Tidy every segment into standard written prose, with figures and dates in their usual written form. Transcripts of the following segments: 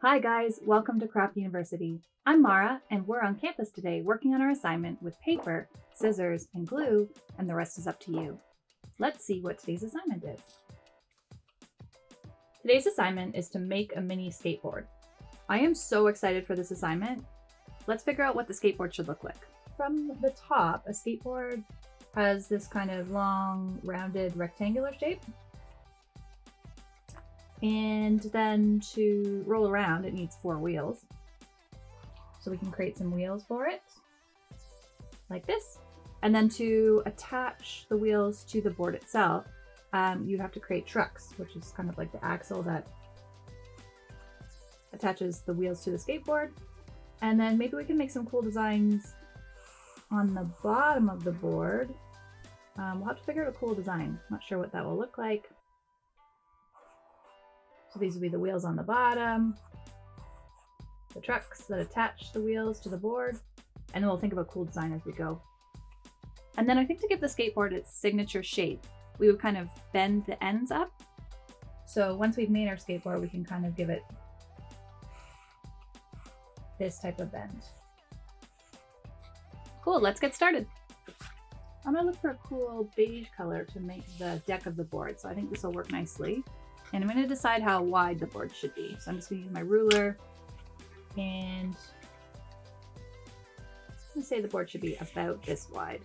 Hi guys, welcome to Craft University. I'm Mara and we're on campus today working on our assignment with paper, scissors, and glue, and the rest is up to you. Let's see what today's assignment is. Today's assignment is to make a mini skateboard. I am so excited for this assignment. Let's figure out what the skateboard should look like. From the top, a skateboard has this kind of long, rounded, rectangular shape. And then to roll around, it needs 4 wheels. So we can create some wheels for it, like this. And then to attach the wheels to the board itself, you'd have to create trucks, which is kind of like the axle that attaches the wheels to the skateboard. And then maybe we can make some cool designs on the bottom of the board. We'll have to figure out a cool design. Not sure what that will look like. So these will be the wheels on the bottom, the trucks that attach the wheels to the board, and then we'll think of a cool design as we go. And then I think to give the skateboard its signature shape, we would kind of bend the ends up. So once we've made our skateboard, we can kind of give it this type of bend. Cool, let's get started. I'm gonna look for a cool beige color to make the deck of the board. So I think this will work nicely. And I'm going to decide how wide the board should be. So I'm just going to use my ruler and I'm going to say the board should be about this wide.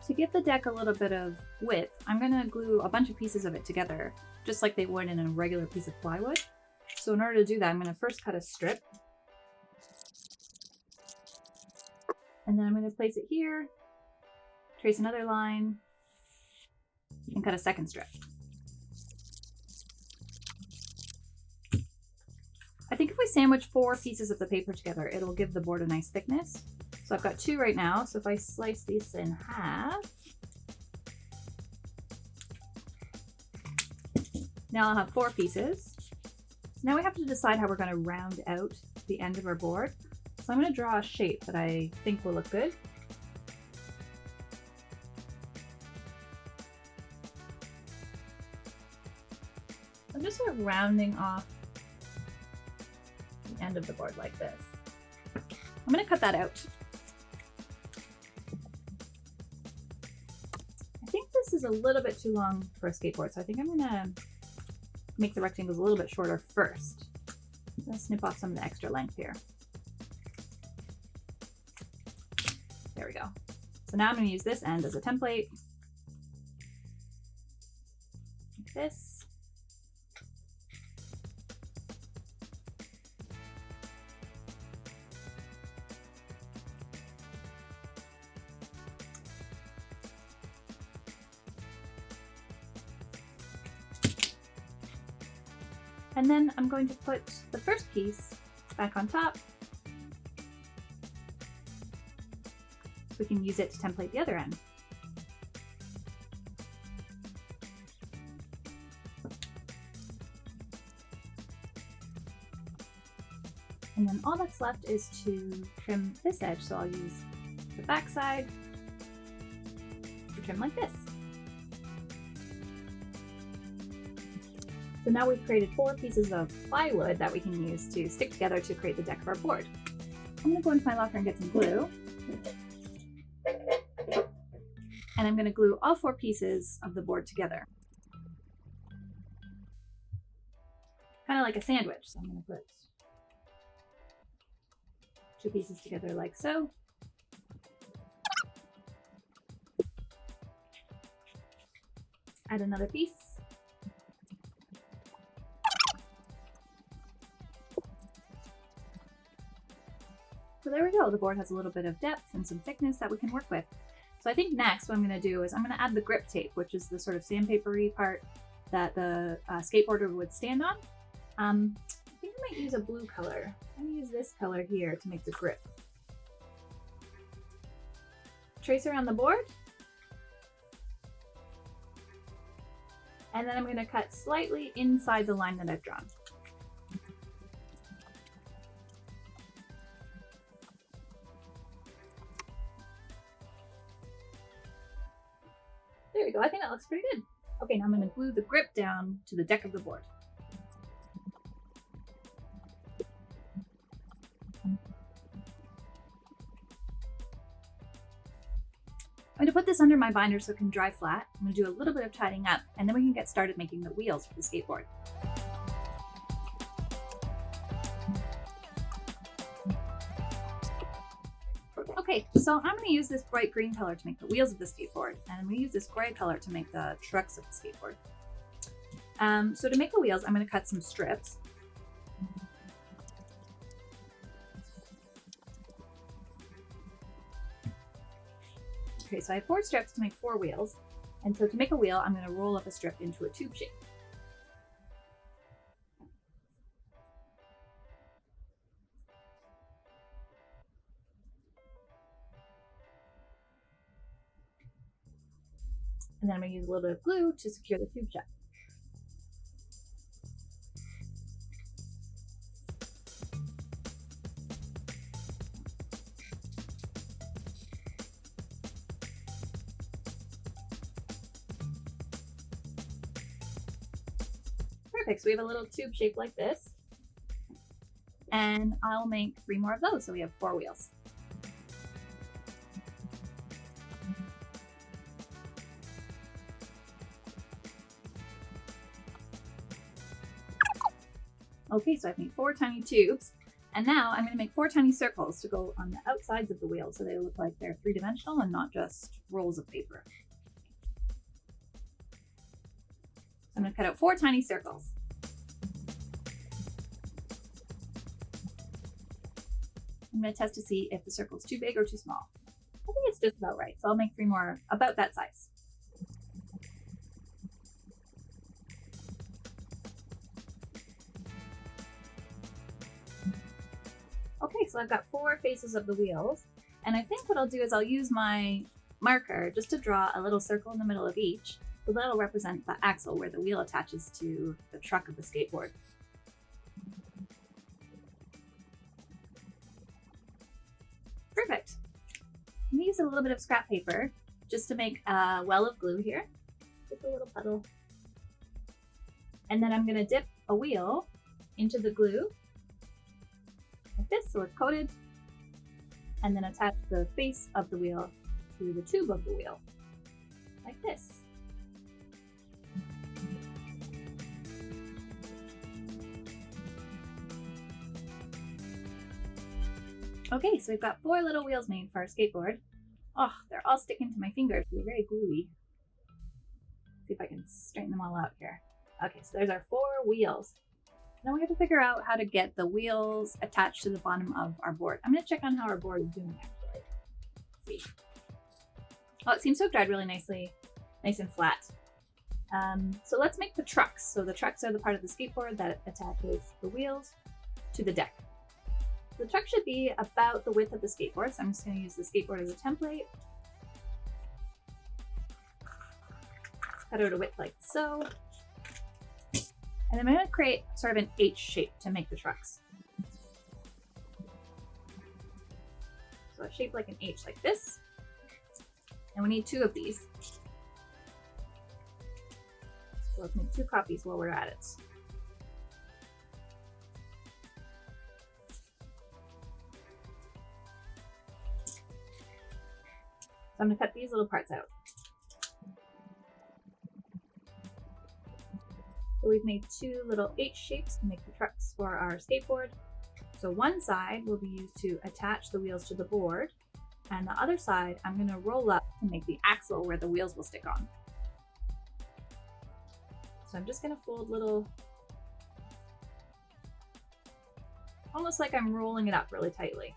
To give the deck a little bit of width, I'm going to glue a bunch of pieces of it together, just like they would in a regular piece of plywood. So in order to do that, I'm going to first cut a strip. And then I'm going to place it here, trace another line, and cut a second strip. I think if we sandwich 4 pieces of the paper together, it'll give the board a nice thickness. So I've got 2 right now. So if I slice these in half, now I'll have 4 pieces. So now we have to decide how we're going to round out the end of our board. So I'm going to draw a shape that I think will look good. I'm just sort of rounding off end of the board like this. I'm going to cut that out. I think this is a little bit too long for a skateboard, so I think I'm going to make the rectangles a little bit shorter first. I'm going to snip off some of the extra length here. There we go. So now I'm going to use this end as a template. Like this. And then I'm going to put the first piece back on top so we can use it to template the other end. And then all that's left is to trim this edge. So I'll use the back side to trim like this. So now we've created 4 pieces of plywood that we can use to stick together to create the deck of our board. I'm going to go into my locker and get some glue. And I'm going to glue all 4 pieces of the board together. Kind of like a sandwich. So I'm going to put 2 pieces together like so. Add another piece. So there we go, the board has a little bit of depth and some thickness that we can work with. So I think next what I'm going to do is I'm going to add the grip tape, which is the sort of sandpapery part that the skateboarder would stand on. I think I might use a blue color. I'm going to use this color here to make the grip. Trace around the board. And then I'm going to cut slightly inside the line that I've drawn. There we go, I think that looks pretty good. Okay, now I'm going to glue the grip down to the deck of the board. I'm going to put this under my binder so it can dry flat. I'm going to do a little bit of tidying up, and then we can get started making the wheels for the skateboard. Okay, so I'm going to use this bright green color to make the wheels of the skateboard, and I'm going to use this gray color to make the trucks of the skateboard. So to make the wheels, I'm going to cut some strips. Okay, so I have 4 strips to make 4 wheels, and so to make a wheel, I'm going to roll up a strip into a tube shape. And then I'm going to use a little bit of glue to secure the tube shut. Perfect, so we have a little tube shape like this. And I'll make 3 more of those, so we have 4 wheels. Okay, so I've made 4 tiny tubes, and now I'm going to make 4 tiny circles to go on the outsides of the wheel so they look like they're 3-dimensional and not just rolls of paper. I'm going to cut out 4 tiny circles. I'm going to test to see if the circle's too big or too small. I think it's just about right, so I'll make 3 more about that size. Okay, so I've got 4 faces of the wheels, and I think what I'll do is I'll use my marker just to draw a little circle in the middle of each, so that'll represent the axle where the wheel attaches to the truck of the skateboard. Perfect. I'm going to use a little bit of scrap paper just to make a well of glue here, just a little puddle. And then I'm going to dip a wheel into the glue like this, so it's coated, and then attach the face of the wheel to the tube of the wheel, like this. Okay, so we've got 4 little wheels made for our skateboard. Oh, they're all sticking to my fingers, they're very gluey. See if I can straighten them all out here. Okay, so there's our 4 wheels. Now we have to figure out how to get the wheels attached to the bottom of our board. I'm going to check on how our board is doing actually. Let's see. Oh, it seems to have dried really nicely, nice and flat. So let's make the trucks. So the trucks are the part of the skateboard that attaches the wheels to the deck. The truck should be about the width of the skateboard, so I'm just going to use the skateboard as a template. Cut out a width like so. And then I'm going to create sort of an H shape to make the trucks. So a shape like an H like this. And we need 2 of these. So let's make 2 copies while we're at it. So I'm going to cut these little parts out. So we've made 2 little H shapes to make the trucks for our skateboard. So one side will be used to attach the wheels to the board, and the other side I'm going to roll up to make the axle where the wheels will stick on. So I'm just going to fold little, almost like I'm rolling it up really tightly.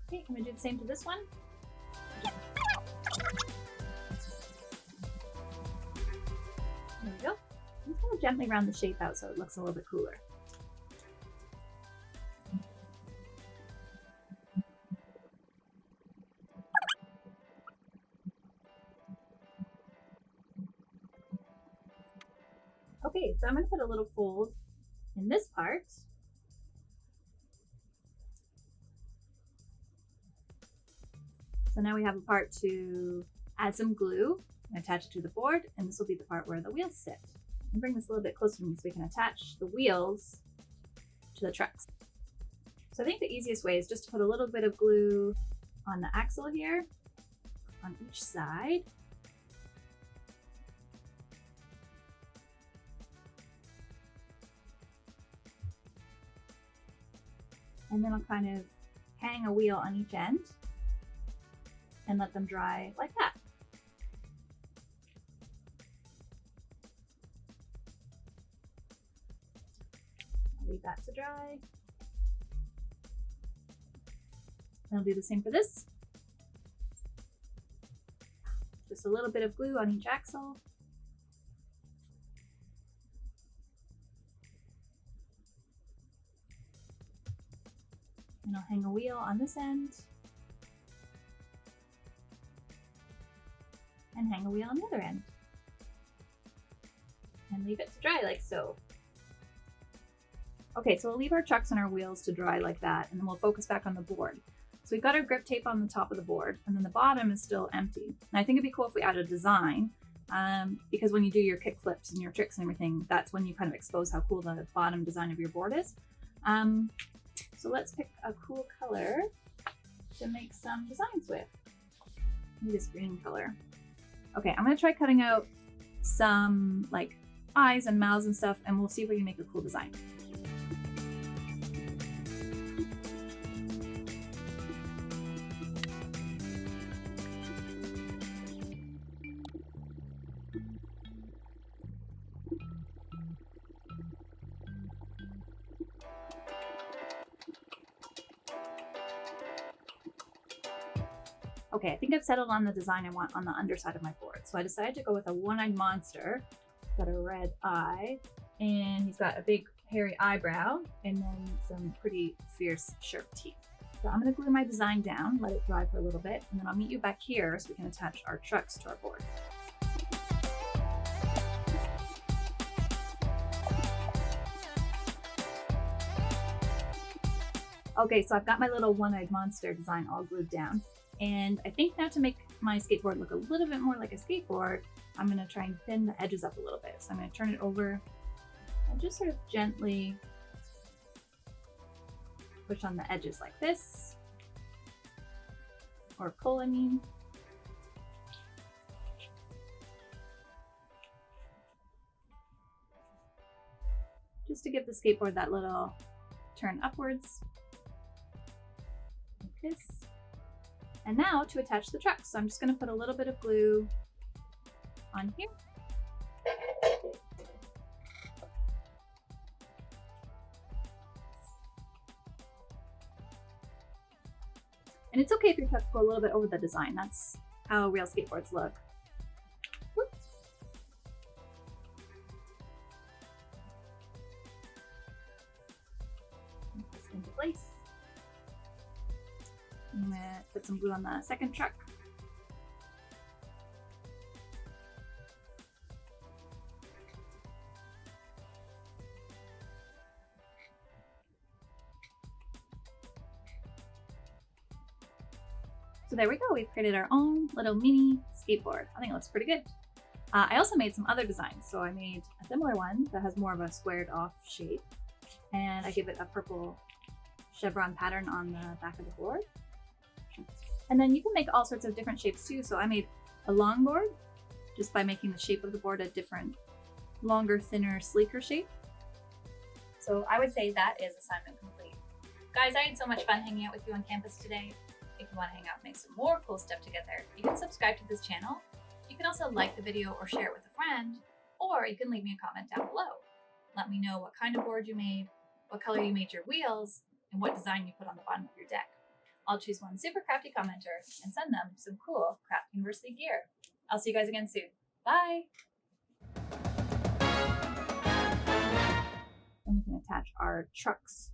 Okay, I'm going to do the same to this one. There we go. I'm just going to gently round the shape out so it looks a little bit cooler. Okay, so I'm going to put a little fold in this part. So now we have a part to add some glue and attach it to the board, and this will be the part where the wheels sit. And bring this a little bit closer to me so we can attach the wheels to the trucks. So I think the easiest way is just to put a little bit of glue on the axle here, on each side. And then I'll kind of hang a wheel on each end and let them dry like that. I'll leave that to dry. And I'll do the same for this. Just a little bit of glue on each axle. And I'll hang a wheel on this end. And hang a wheel on the other end. And leave it to dry like so. Okay, so we'll leave our trucks and our wheels to dry like that, and then we'll focus back on the board. So we've got our grip tape on the top of the board, and then the bottom is still empty. And I think it'd be cool if we added a design, because when you do your kick flips and your tricks and everything, that's when you kind of expose how cool the bottom design of your board is. So let's pick a cool color to make some designs with. Maybe this green color. Okay, I'm gonna try cutting out some like eyes and mouths and stuff, and we'll see if we can make a cool design. Okay, I think I've settled on the design I want on the underside of my board. So I decided to go with a one-eyed monster. Got a red eye, and he's got a big hairy eyebrow, and then some pretty fierce sharp teeth. So I'm gonna glue my design down, let it dry for a little bit, and then I'll meet you back here so we can attach our trucks to our board. Okay, so I've got my little one-eyed monster design all glued down. And I think now to make my skateboard look a little bit more like a skateboard, I'm gonna try and thin the edges up a little bit. So I'm gonna turn it over and just sort of gently push on the edges like this. Or pull, I mean. Just to give the skateboard that little turn upwards. Like this. And now to attach the trucks. So I'm just gonna put a little bit of glue on here. And it's okay if your trucks go a little bit over the design. That's how real skateboards look. Whoop. Put this into place. I'm gonna put some glue on the second truck. So there we go, we've created our own little mini skateboard. I think it looks pretty good. I also made some other designs. So I made a similar one that has more of a squared off shape, and I give it a purple chevron pattern on the back of the board. And then you can make all sorts of different shapes too. So I made a long board just by making the shape of the board a different, longer, thinner, sleeker shape. So I would say that is assignment complete. Guys, I had so much fun hanging out with you on campus today. If you want to hang out and make some more cool stuff together, you can subscribe to this channel. You can also like the video or share it with a friend, or you can leave me a comment down below. Let me know what kind of board you made, what color you made your wheels, and what design you put on the bottom of your deck. I'll choose one super crafty commenter and send them some cool Craft University gear. I'll see you guys again soon. Bye! And we can attach our trucks